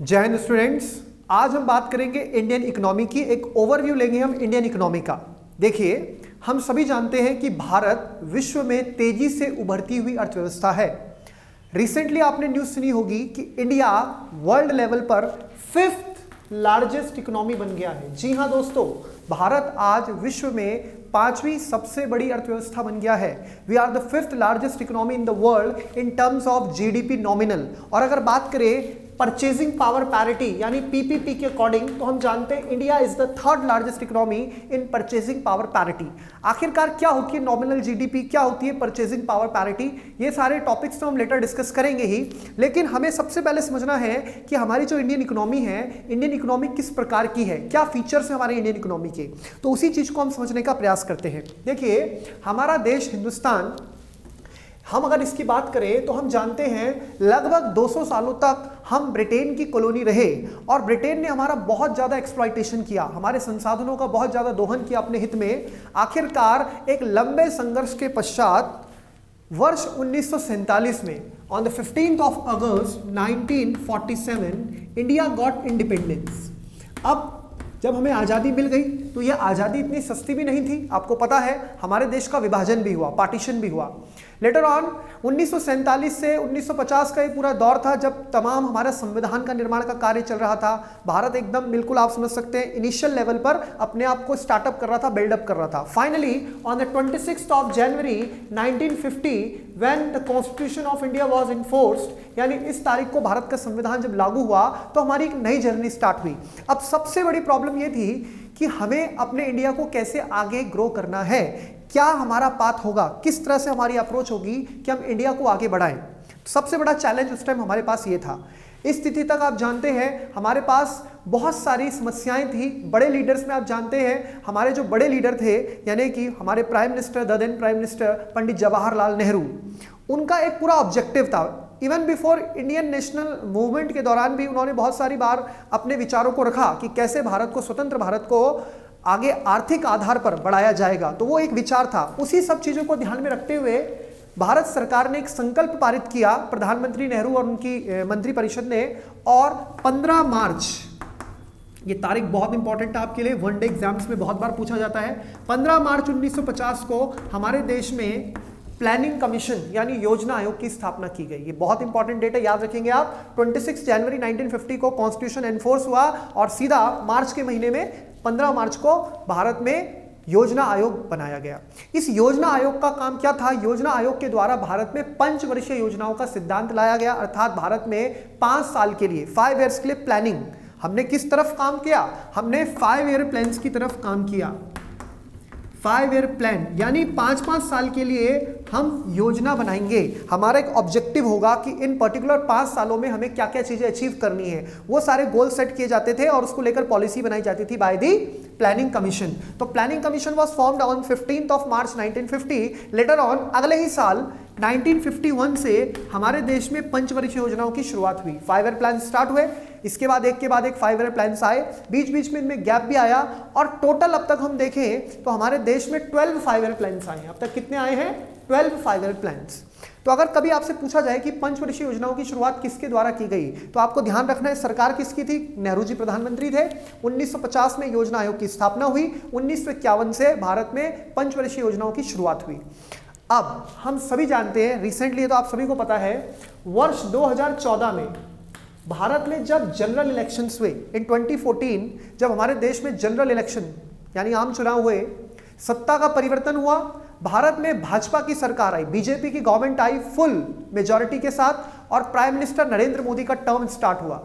जय हिंद स्टूडेंट्स। आज हम बात करेंगे इंडियन इकोनॉमी की। एक ओवरव्यू लेंगे हम इंडियन इकोनॉमी का। देखिए, हम सभी जानते हैं कि भारत विश्व में तेजी से उभरती हुई अर्थव्यवस्था है। रिसेंटली आपने न्यूज़ सुनी होगी कि इंडिया वर्ल्ड लेवल पर 5th लार्जेस्ट इकोनॉमी बन गया है। जी हाँ दोस्तों, भारत आज विश्व में 5वीं सबसे बड़ी अर्थव्यवस्था बन गया है। We are the 5th largest economy in the world in terms of GDP nominal. और अगर बात करें परचेजिंग पावर पैरिटी यानी पीपीपी के अकॉर्डिंग, तो हम जानते हैं India is the 3rd largest economy in purchasing power parity. आखिरकार क्या होती है नॉमिनल जीडीपी, क्या होती है परचेजिंग पावर पैरिटी, ये सारे टॉपिक्स तो हम लेटर डिस्कस करेंगे ही, लेकिन हमें सबसे पहले समझना है कि हमारी जो इंडियन इकोनॉमी है, इंडियन इकोनॉमी किस प्रकार की है, क्या फीचर्स है हमारे इंडियन इकोनॉमी के। तो उसी चीज को हम समझने का प्रयास करते हैं। देखिए, हमारा देश हिंदुस्तान, हम अगर इसकी बात करें तो हम जानते हैं लगभग 200 सालों तक हम ब्रिटेन की कॉलोनी रहे और ब्रिटेन ने हमारा बहुत ज़्यादा एक्सप्लॉइटेशन किया, हमारे संसाधनों का बहुत ज़्यादा दोहन किया अपने हित में। आखिरकार एक लंबे संघर्ष के पश्चात वर्ष 1947 में on the 15th of August 1947 India got independence. अब जब हमें आज़ादी मिल गई तो यह आज़ादी इतनी सस्ती भी नहीं थी। आपको पता है हमारे देश का विभाजन भी हुआ, पार्टीशन भी हुआ। लेटर ऑन 1947 से 1950 का ये पूरा दौर था जब तमाम हमारा संविधान का निर्माण का कार्य चल रहा था। भारत एकदम बिल्कुल आप समझ सकते हैं इनिशियल लेवल पर अपने आप को स्टार्टअप कर रहा था, बिल्डअप कर रहा था। Finally on the 26th of January 1950 when the constitution of India was enforced, यानी इस तारीख को भारत का संविधान जब लागू हुआ तो हमारी एक नई जर्नी स्टार्ट हुई। अब सबसे बड़ी प्रॉब्लम ये थी कि हमें अपने इंडिया को कैसे आगे ग्रो करना है, क्या हमारा पाथ होगा, किस तरह से हमारी अप्रोच होगी कि हम इंडिया को आगे बढ़ाएं। सबसे बड़ा चैलेंज उस टाइम हमारे पास ये था। इस स्थिति तक आप जानते हैं हमारे पास बहुत सारी समस्याएं थी। बड़े लीडर्स में आप जानते हैं हमारे जो बड़े लीडर थे, यानी कि हमारे prime minister, the then prime minister Pandit Jawaharlal Nehru, उनका एक पूरा ऑब्जेक्टिव था। Even before Indian national movement के दौरान भी उन्होंने बहुत सारी बार अपने विचारों को रखा कि कैसे भारत को, स्वतंत्र भारत को आगे आर्थिक आधार पर बढ़ाया जाएगा। तो वो एक विचार था। उसी सब चीज़ों को ध्यान में रखते हुए भारत सरकार ने एक संकल्प पारित किया, प्रधानमंत्री नेहरू और उनकी मंत्रिपरिषद ने, और 15 मार्च, ये तारीख बहुत इंपॉर्टेंट है आपके लिए, वनडे एग्जाम्स में बहुत बार पूछा जाता है। 15 मार्च 1950 को हमारे देश में प्लानिंग कमीशन यानी योजना आयोग की स्थापना की गई। ये बहुत इंपॉर्टेंट डेट है, याद रखेंगे आप। 26 जनवरी 1950 को कॉन्स्टिट्यूशन एनफोर्स हुआ और सीधा मार्च के महीने में 15 मार्च को भारत में योजना आयोग बनाया गया। इस योजना आयोग का काम क्या था? योजना आयोग के द्वारा भारत में पंचवर्षीय योजनाओं का सिद्धांत लाया गया, अर्थात भारत में 5 साल के लिए, 5 ईयर्स के लिए प्लानिंग। हमने किस तरफ काम किया? हमने 5 ईयर प्लान्स की तरफ काम किया। 5 ईयर प्लान यानी 5-5 साल के लिए हम योजना बनाएंगे। हमारा एक ऑब्जेक्टिव होगा कि इन पर्टिकुलर 5 सालों में हमें क्या क्या चीजें अचीव करनी है। वो सारे गोल सेट किए जाते थे और उसको लेकर पॉलिसी बनाई जाती थी बाय दी प्लानिंग कमीशन। तो planning commission was formed on 15th of March 1950। Later on अगले ही साल 1951 से हमारे देश में पंचवर्षीय योजनाओं की शुरुआत हुई। 5 ईयर प्लान स्टार्ट हुए, इसके बाद एक के बाद एक 5 ईयर प्लान्स आए, बीच बीच में इनमें गैप भी आया, और टोटल अब तक हम देखें तो हमारे देश में 12 5 ईयर प्लान्स आए हैं। अब तक कितने आए हैं? 12 5 ईयर प्लान्स। तो अगर कभी आपसे पूछा जाए कि पंचवर्षीय योजनाओं की शुरुआत किसके द्वारा की गई, तो आपको ध्यान रखना है सरकार किसकी थी? नेहरू जी प्रधानमंत्री थे। 1950 में योजना आयोग की स्थापना हुई। 1951 से भारत में पंचवर्षीय योजनाओं की शुरुआत हुई। अब हम सभी जानते हैं, रिसेंटली तो आप सभी को पता है, वर्ष 2014 में भारत में जब जनरल इलेक्शंस हुए, इन 2014 जब हमारे देश में जनरल इलेक्शन यानी आम चुनाव हुए, सत्ता का परिवर्तन हुआ, भारत में भाजपा की सरकार आई, बीजेपी की गवर्नमेंट आई फुल मेजॉरिटी के साथ, और प्राइम मिनिस्टर नरेंद्र मोदी का टर्म स्टार्ट हुआ।